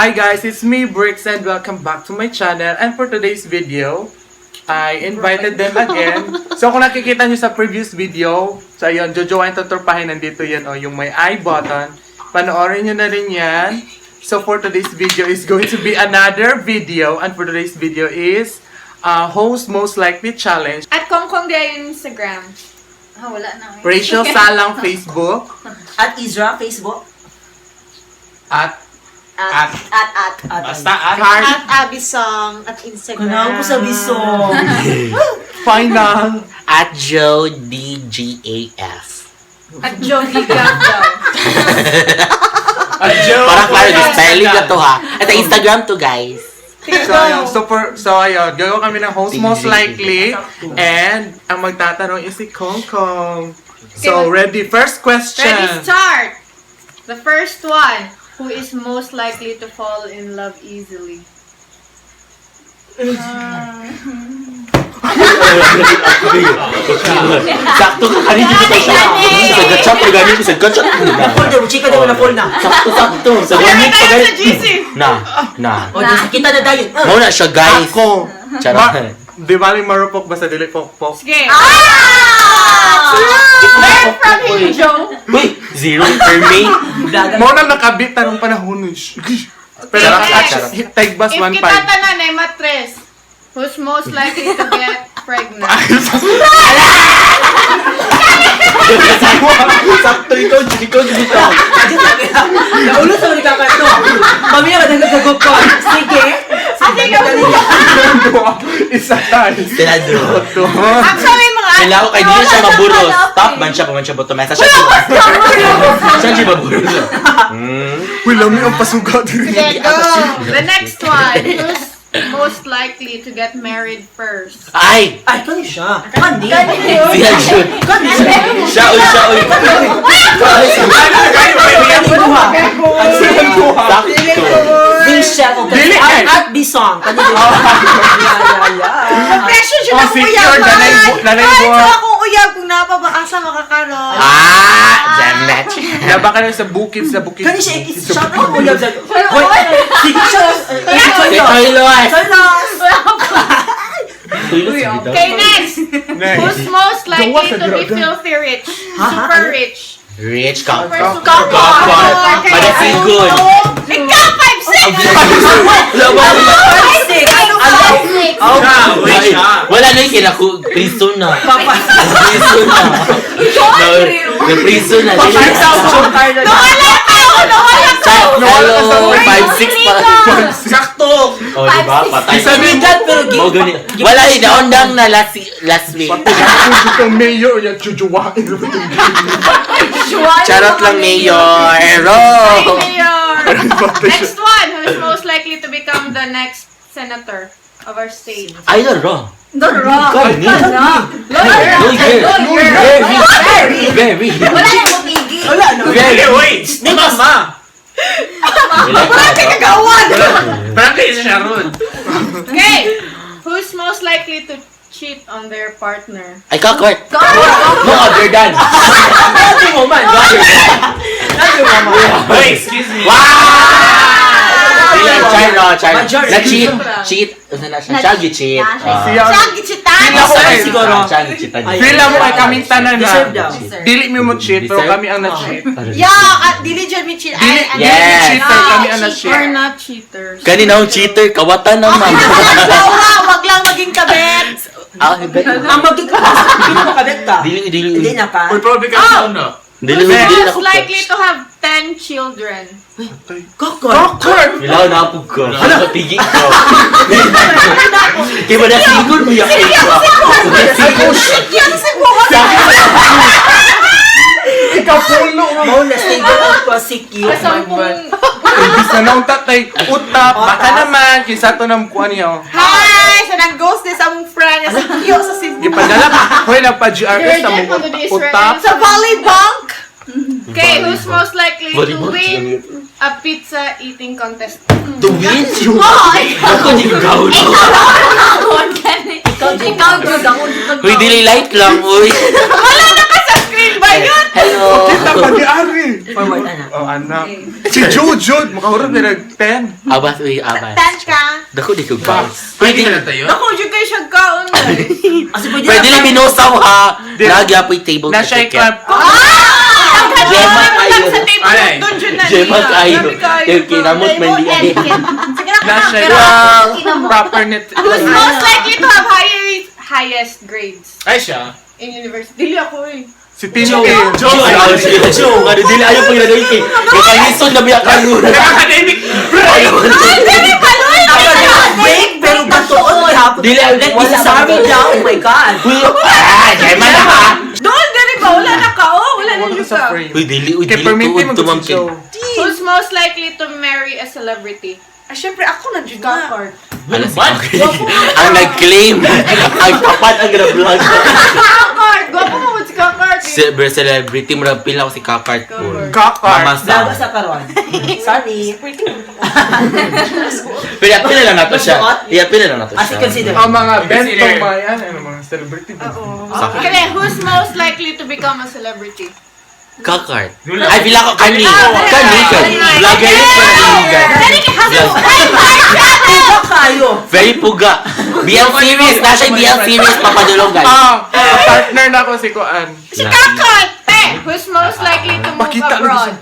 Hi guys, it's me Bricks and welcome back to my channel. And for today's video, I invited them again. So kung nakikita nyo sa previous video, so ayun, Jojo and tuturpahin, nandito yan o, yung may I button. Panoorin nyo na rin yan. So for today's video is going to be another video. And for today's video is Host Most Likely Challenge. At Kongkong din yung Instagram. Wala na. Rachel Salang Facebook. At Isra, Facebook. At Basta Card At Abisong at Instagram. Kanang ko sa bisong. Final. At Joe DGAF. At Jogi Gabdaw. At Joe. Para klaro yung spelling na to ha. At ang Instagram to guys. So ayun, gagawa kami ng host most likely. And ang magtatanong is si Kong Kong. So ready? First question. Ready, start! The first one. Who is most likely to fall in love easily? Sakto ka kanina dito siya. Sa gatsak, pagani ko sa gatsak. Na-fall na, chika daw na-fall na. Sakto. Sa ganit Tayo sa pagani. GC! Na. O, kita na tayo. Muna siya guys. Ako. Charot. Di ba rin marupok ba sa dili pok-pok? Sige. Learn from him, Joe. Uy, zero for me. Mo na nakabit tanong panahon. Pero next. tagbas If 1.5. kita tanan ay matres, who's most likely to get pregnant? Sakto ikaw dito. Naulo sa mga kakato. Pamilya ba nagkagagop ko? Sige. Isa tayo. Sila doon. Actually, mga Sila ako kay dito siya maburos. Top man siya, paman siya botomesa. Siya siya maburos. Wala mo yung pasuga din. Okay, go. The next one. Who's most likely to get married first? Ay! Ay, kani siya. Kani. Siya Jun. Siya uy. Sakto. Ding siya. Dili kay. At bisong. Kani din. Pressure siya Oh, ng secure. Nanay Ito buha. akong uyab kung napabaasa makakaroon. Janet. Laba ka na sa bukid. Kani siya ikis siya. Ano mo yab sa... Hoy, sige siya. Ikaw Lois. Okay, next. Next. Who's most likely Gawa sa to be gragan. filthy rich? Super rich. Rich ka. Super Kakwan. Madasigod. Ikaw, 5'6". Wala na yung kinaku. Prison na. Prison na. Prison na. Hello. 5'6" pa. Sakto. O, diba? Patay. Ibigan pero O, ganun. Wala yun. Naundang na last week. Pati na kung mayor yan, jujuwain. Charot lang, Mayor. Hi, Mayor. Next one. Who's most likely to become the next senator of our state? Ay, laro. Kani. Very. Wala na mo pigi. Wala na. Very. Wait! Mama! Parang kayo sa Sharon. Okay. Who's most likely to cheat on their partner? Ay, kakort. No other than. Ano mo man? Wait, excuse me. Char. Majority. Na-cheat. Cheat. Ano na siya? Chagi cheat. Siya. Siya ang gitsitan. Feel ako kay Siguro. Chagi cheat. Feel mo kay kaming tanan Deserve na. daw. Dili mo cheat, pero kami ang na-cheat. Yeah, diligent me cheat. Dili Yes. cheat, pero kami ang We're na-cheat. not cheaters. Kanina ang cheater. Kawatan naman. Wag lang maging kabet. Ang magkakabit ka. Dili. Hindi na pa. Uy, probably ka sa una. Dili Who's na most likely to have 10 children? Kakor. Ilaw na po ko. Ano? Pigi ko. Kaya ba nasigod mo yung cake ko? Yan si Buha. Ikaw puno. Mo na stable out ko si Q. Imbis na naong tatay, utap, baka naman, kinsa to ng kuha niyo. Hi! So nag-ghost din sa mong friend sa Q sa Cebu. Ipadala ka, hoy, nagpa-GRS na mong utap. Sa Valley Bank. Okay, who's most likely to Volleyball. win a pizza eating contest? The win? Hoy! Ako di gaw. Ikaw, Jude. Uy, dili light lang, uy. Wala na ka sa screen ba yun? Hello. Kita pa ni Ari. Forward, anak. Oh, anak. Si Jujud, makahurap na nag-10. Abas, uy, abas. Tan ka. Dako di ko guys. Pwede na tayo? Ako, dyan kayo siya kaon guys. Kasi pwede Pwede lang minusaw ha. Di- Nagya po yung table Na siya ticket. i-clap. Gemma kayo. Sa table Alay. doon dyan na Gemma niya. kayo. Grabe kayo, Yung bro. kinamot man di adi. Na siya proper net. Who's most likely to have highest grades Ay siya. in university? Dili ako eh. Si Tino Joe. K. Joe, ayaw siya. Joe, ano dili ayaw pang ilagay kay. Kay lison na biya kanuna. Academic. Ayaw. break, pero batuon hapon. Dili ayaw. Let me sabi daw. Oh my God. Ah, Gemma na ha. Doon, dali ba? Wala na ka. Oh, wala na Huwag yung ka sa ka. frame. Uy, dili Kay perminti mo tumam si Joe. Who's most likely to marry a celebrity? Ah, syempre ako na dyan na. Kakart. Ano si ang nag-claim. Ang tapat ang vlog. Kakart! Gwapo mo si Kakart. Celebrity mo pila ko si Kakart po. Kakar. Mama Lago Sam. sa karon. Sorry. Pero pila lang nato siya. Iya pila lang nato As siya. consider. Ang mga Consider. bentong mga yan, ano mga celebrity. Okay, who's most likely to become a celebrity? Kakart. Dula. Ay, pila ko kani. Kani. Vlogger yun pa Ito kayo. Very puga. Biyang serious. Na siya biyang serious papadulong guys. Partner na ako si Kuan. Si Kakart! Who's most likely to move Pakita na abroad?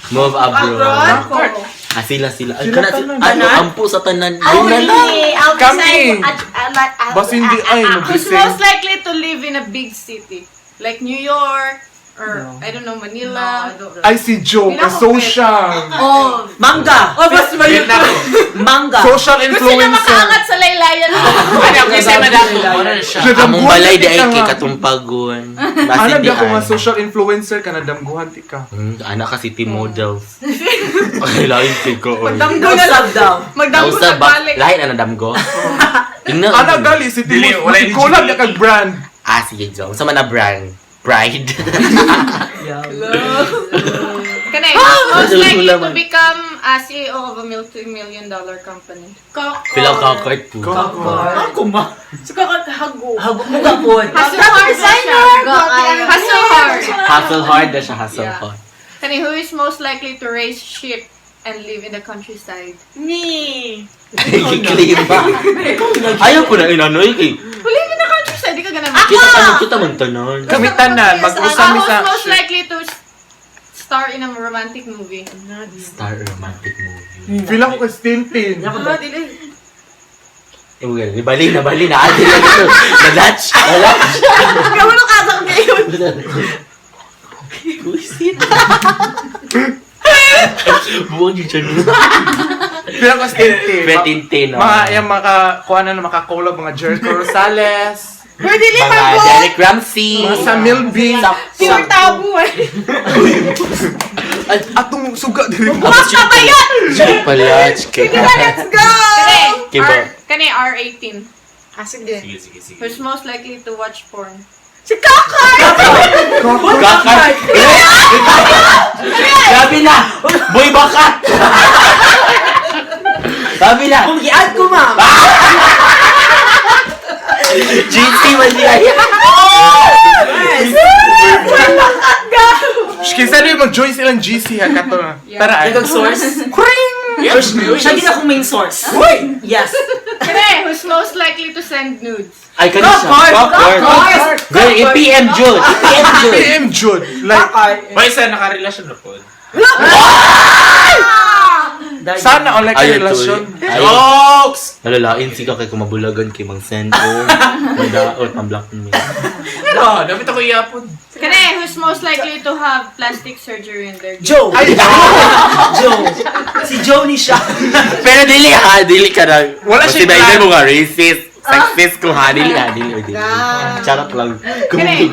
Move abroad. Abroad? Ah, sila. Ay, Sila kana tanan. ano, ampu sa tanan. Oh, Yun na lang. really? I'll Kami. decide. Bas hindi ay Who's magising. most likely to live in a big city? Like New York, or I don't know, Manila. Ay si Joe, ka social. Oh, Mangga. Oh, bas ba yun? Wait na ako. Mangga. Social gusto niya influencer. makaangat sa laylayan. Ano ako kasi madako. Ano siya? Among balay di ay Ka kay nga. katumpagon. Ano Basin di ba ko nga ay. social influencer ka na damguhan ti ka. Anak ka city models. Ay, lain kay ko. oy. Magdamgo na lang. Usab daw. Magdamgo Nausab sa ba? balik. Lain na nadamgo. Tingnan. Ana gali si Dili, Timo. wala yung Collab LGBT. na kag brand. Ah, sige, Joe. Sama na brand. Pride. Kanay, who's most Dalawa likely to laman. become a CEO of a multi-million-dollar company? Pila ka card po. Ako ma. So, kakahago. Hago mo ka po. Hustle hard na siya. Hustle hard. Hustle hard na siya, hustle Yeah. hard. Kanay, who is most likely to raise sheep and live in the countryside? Ni. Kiklaim ba? Ayaw ko na inanoy kay. Who live in the countryside? Di ka ganun. Kita man tanan. Kami tanan, mag-usam mi Who's sa most likely to star in a romantic movie? Star romantic movie. Feel ako kay Stintin. Dili. Eh, bali na. Adi lang ito. Na-latch. Gawin mo kasang ngayon. Kuisit. Buwag yung dyan. Feel ako Stintin. Betintin. Mga yung kuha na makakolab mga Jericho Rosales, Pwede li Mga mag-go. Derek Ramsey. mga Samil B, Pure tabu eh. atong suga diri mo. Tapos yung palatch. Let's go! Kiba. Kanay, R18. Ah, sige. Sige. Who's most likely to watch porn? Si Kakay! Kakar. Sabi na. Boy bakat. Sabi na. Kung i-add ko ma. GC man siya. Kisa rin mag-join silang GC ha kato na. Tara ay. Nagag source. Siya din akong main source. Yes. Kanay, who's most likely to send nudes? Ay, kanina siya. Kakar. Girl, i-PM June. I-PM June. PM Jude. Like, May isa nakarelasyon na po. sana o like Ay, relasyon. Jokes! Nalalain siya kay kumabulagan kay Mang Send ko. Madaot, ang-block me. Ano? Dapat ako iapon. Kanay, who's most likely to have plastic surgery in their Joe. Joe. Si Joe ni siya. Pero dili ha, dili ka na. Wala siya Consider plan. mo nga racist. Sexist ko ha, dili ha, dili. Charot lang. Kumugtog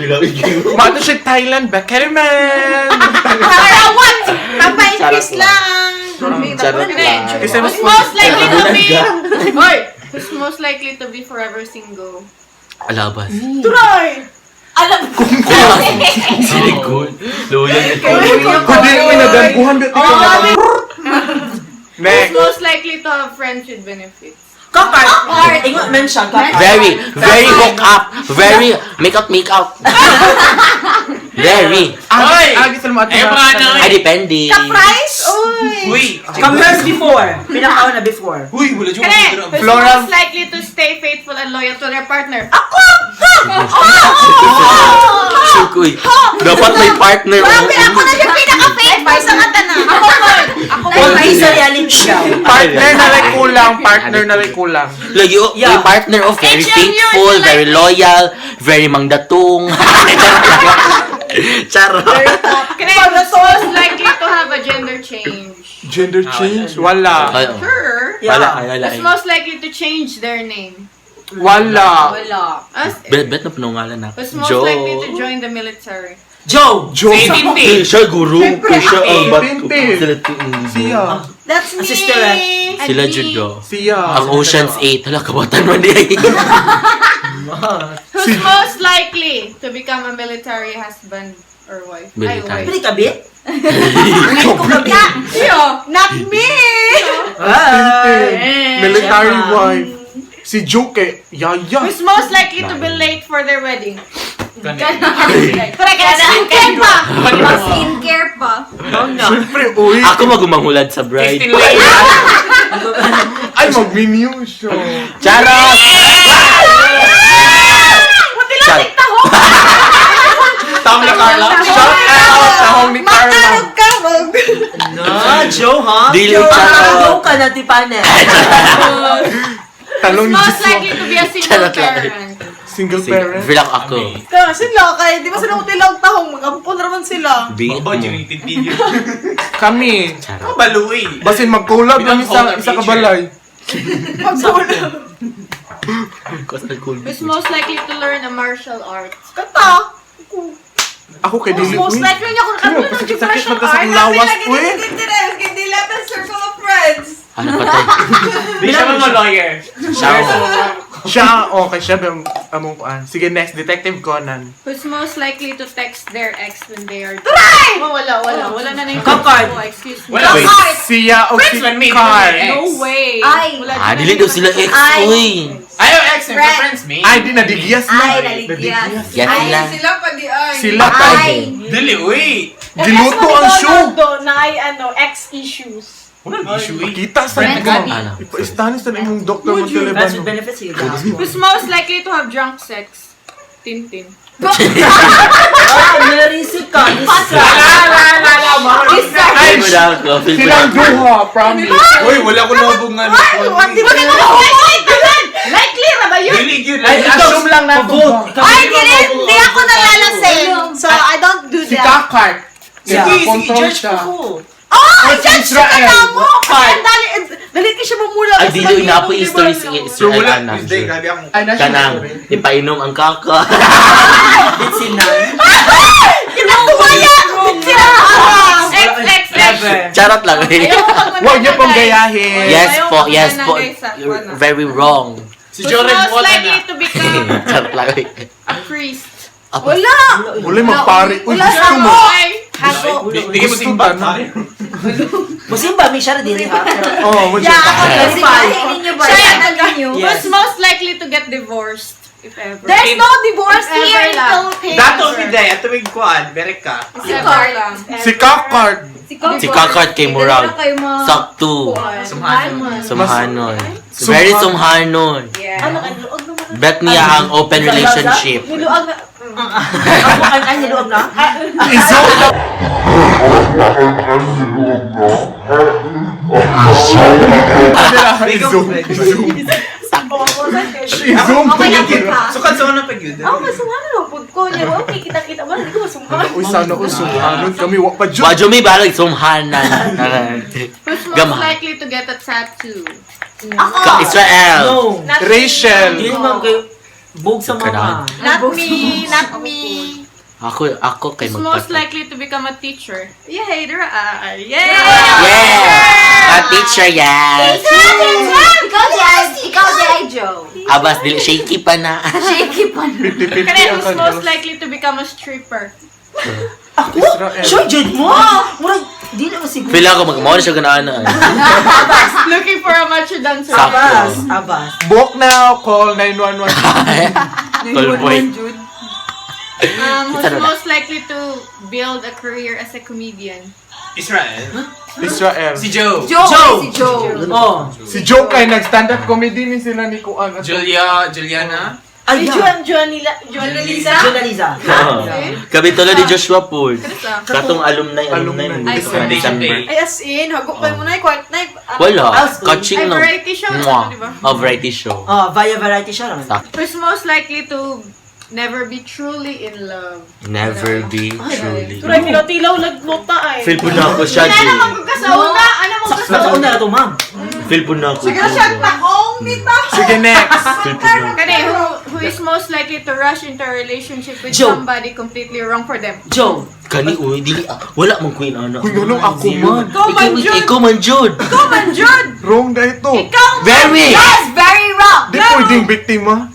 Mato siya Thailand ba? Keriman! Para what? Papa-increase Charot lang. Charot lang. Kasi mas Who's most likely to be... Nabulag Hoy! Who's most likely to be forever single? Alabas. Tuloy! Alam ko. Silikon. Luyan ito. Kundi yung inadambuhan dito ka na. Who's Next. most likely to have friends with benefits? Kakar. Ingat men siya. Kakar. Very hook up. Very make out. Very. Hoy! Agi sa mga Ay, mga ano, Ay, depende. Ka-price? Uy! Uy! Compares before. Pinakauna before. Uy, wala dyan Kaya, ako. who's Floral. most likely to stay faithful and loyal to their partner? Sukoy. Dapat may partner. Grabe, ako na yung pinaka-faithful sa kanta na. Ako man. Ako Huwag man. may sa reality show. Partner na rin kulang, partner na rin kulang. Lagi, oh, Yeah. may partner of very HMU, faithful, you like very me? loyal, very mangdatong. Charot. Kaya, who's most likely to have a gender change? Gender change? Wala. Ay, Sure. Wala, ay, wala. Who's most likely to change their name? Wala. Wala. Bet na panungalan na. Who's most likely to join the military? Joe. Joe. Si Tintin. Siya guru. Siya ang bat. Tintin. Sila Siya. That's me. Sister, And Sila me. judo. Siya. Ang Ocean's 8. Hala, kabatan man di. Who's most likely to become a military husband or wife? Military. Pili ka, bit? Not me! Tintin. Eh. Military Siya. wife. Si Joke. Yaya. Who's most likely to be late for their wedding? Correct, skincare pa. Skincare pa. Oo nga. Siyempre, uy. Ako magumangulad sa bride. Christine Lane. Ay, mag-menu show. Charot! Charot. Tom ni Carla. Shout out sa home ni Carla. Makarog-karog. Ah, Joe, ha? Dili, Joe, charot. Joe ka na, Tipane. Talong ni Most Jisoo. likely to be a single Charot lang. parent. Single parent. Bilang ako. Kaya sila, kaya di ba sila utilaw tahong, mag-ampun naman sila. Bi. Oh, yung Tintin yun. Kami. Charot. Oh, baluwi. Basin mag-collab kami sa Pinang-collab isa feature. kabalay. Mag-collab. Who's most likely to learn a martial arts? Kanta. Ako kay Dili. Most Uy. likely niya kung Ano, ano pasakit-sakit martial man ta sa arts. lawas, uy. Hindi lang circle of friends. Ano pa tayo? Di siya mga lawyer. Siya. Okay, siya ba among kuan. Sige, next, Detective Conan. Who's most likely to text their ex when they are Try! Oh, wala. Wala na yung Kakard. Oh, excuse me. Wala. Wait, siya o si Friends when me, Carl. di ba, No way. Ay. Wala Ah, din dili na daw yung- sila ex, Ay. uy. Ayaw, ex, and Friend. friends, me. Ay, di nadigyas na. Ay, naligyan. Yan sila. Sila pa di ay. Sila pa. Ay. Dili, uy. Giluto ang show. na ay ex issues. Wala, issue, eh. Kita sa Friend mga. Ano? Ipa-stanis na imong Dr. Friends with Montelebano. benefits, sige. Who's most likely to have drunk sex? Tintin. Ah, narisip ka. Ay, Wala ako. Feel ko silang na. duha, promise. Uy, wala ko nabong nga. Di ba na Likely na ba yun? Dili, yun. Ay, assume lang natin. Ay, di ako nalalasing. So, I don't do Si that. Kakart. Sige, Kaya sige, control judge siya. ko. Oh, Ay, si judge ka Israel. na mo! Ay, dali ka siya mamula. Ay, dili na po history si So, Israel wala. Anak. Hindi, grabe akong... Ay, nasa Kanang, ipainom ang kaka. It's sinan. Kinatuwaya! Next. Charot lang eh. Huwag niyo pong gayahin. Yes Ayaw po, ko yes na po. nagay sa- You're ano. very wrong. Si Who's Joren most Bota likely na. to become Charot lang eh. a priest? Wala! Wala magpari. Uy, Wala gusto sa mo. Ay, Hago. Hindi mo Gusto simba. ba na? Musimba, may siya din ha. Oo, Yeah, ako siya. kasi kainin niyo ba? Siya, Kainin niyo. who's most likely to get divorced? If ever. There's no divorce If ever here in lang. Philippines. Dato, Piday, at tuwing kuan, Bereka. Si Carl lang. Si Kakart. Si Kakart kay Murag. Sakto. Sumhanon. Sumhanon. Very sumhanon. Yeah. Bet niya ang open relationship. Niluag na. Ay, niluwag na? Izo. Izo. Okay lang po ka. Sukat sa unang pag-yun. Ako, masumano lang po ko niya. Okay, kita-kita mo. Hindi ko masumano. Uy, sana usuhanon kami. Wak pa dyan. Wadyo may balag sumhanan. Who's most Gamah. likely to get a tattoo? Ako! Ka Israel. No. Rachel. Hindi naman kayo. Bog sa mama. Not me, not me. Ako kay Who's most magpatay. likely to become a teacher? Yeah, hater. Yay! Yeah! A teacher, yes! Ikaw di ay Joe. Abas, dili shaky pa na. Shaky pa na. 50-50 Kaya ang who's kanila. most likely to become a stripper? Israel. Sure, Jade mo? Murag, di na siguro. Feel ako magmahal siya ganaan. Looking for a mature dancer. Abas, abas. Book now. Call 911. Call boy. Who's most likely to build a career as a comedian? Israel. Israel. Si Joe. Si Joe. Oh. Si Joe kay nag-stand-up comedy ni sila ni Kuan. Juliana. Ay, Si Joanalisa. Journalisa. Kabitulo ni Joshua Pool. Katong alumni Alumni. mo sa December. Ay, as in, hagok pa mo na kwart na. Wala. Ay, Catching lang. variety show, Mwah. di ba? Oh, variety show. Oh, via variety siya lang. Who's most likely to never be truly in love? Never be truly. Turay, tilaw nagnota ay. Feel po na ako siya, Ano Jay. mo kasauna? Ano mo Sa kasauna? una na to, ma'am. Feel po na ako. Sige na siya, takong nita. Sige, next. Feel po na ako. Kani, who is most likely to rush into a relationship with Joe. somebody completely wrong for them? Joe. Kani, uy, dili, wala mong queen, ano. Uy, ganun ako man. Ikaw man, Jude. Wrong na ito. Very. Yes, very wrong. Di pwedeng biktima.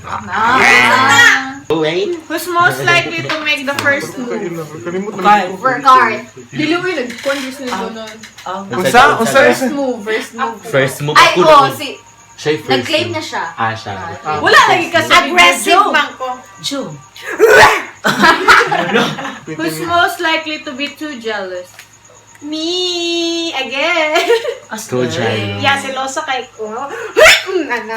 Wait. Who's most likely to make the first move? Kalimut Okay. na. Work hard. Dili mo yung nag-converse na doon. Unsa? First move, first move. First move Ay, ako oh, na. si... Siya yung first Nag-claim move. na siya. Ah, siya. Wala lagi ka sa Aggressive man ko. Joe. Who's most likely to be too jealous? Me again. Go, Jai. Yeah, selosa kay ko.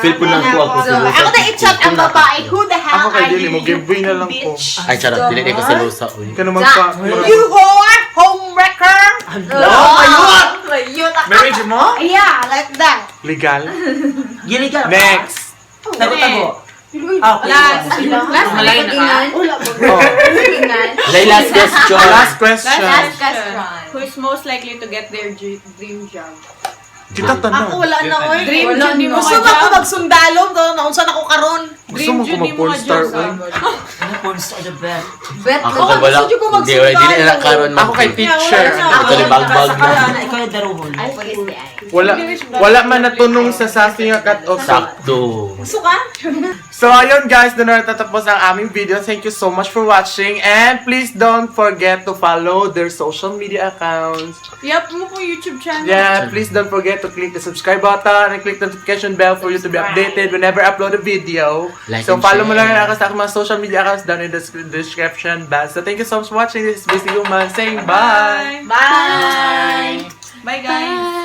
Feel po na ako. Ako na i-chat ang babae. Who the hell Ako kay are Dili mo, you? giveaway na lang ko. Bitch. Ay, charot. Dili ko sa lusa, uy. Ka naman pa. You whore! Homewrecker! Mayut! Marriage mo? Yeah, like that. Legal. Giligan. Next. Tago-tago. Ah, Last Malay na ka. Wala ba? Oh. Lay, last question. Last question. Last question. Who's most likely to get their dream job? Kita Ako tanong. wala na, oy. Dream job ni mo Gusto mo ako magsundalo? Naunsan ako karon. Gusto mo ko mag-porn star, uy. ano porn star the best? Bet Ako ko. kay wala. Gusto ko Hindi, wala. Dili na karon Ako kay teacher. Ito ni Bagbag na. Ikaw yung daruhol. Ay, police di ay. Wala man natunong sa sasing cut off. Sakto. Gusto ka? So ayun guys, doon na natatapos ang aming video. Thank you so much for watching. And please don't forget to follow their social media accounts. Yup, mo po YouTube channel. Yeah, please don't forget to click the subscribe button and click the notification bell for you to be updated whenever I upload a video. Like So and follow mo share. lang ako sa aking mga social media accounts down in the description box. So thank you so much for watching. This is Busy Human saying bye! Bye! Bye guys.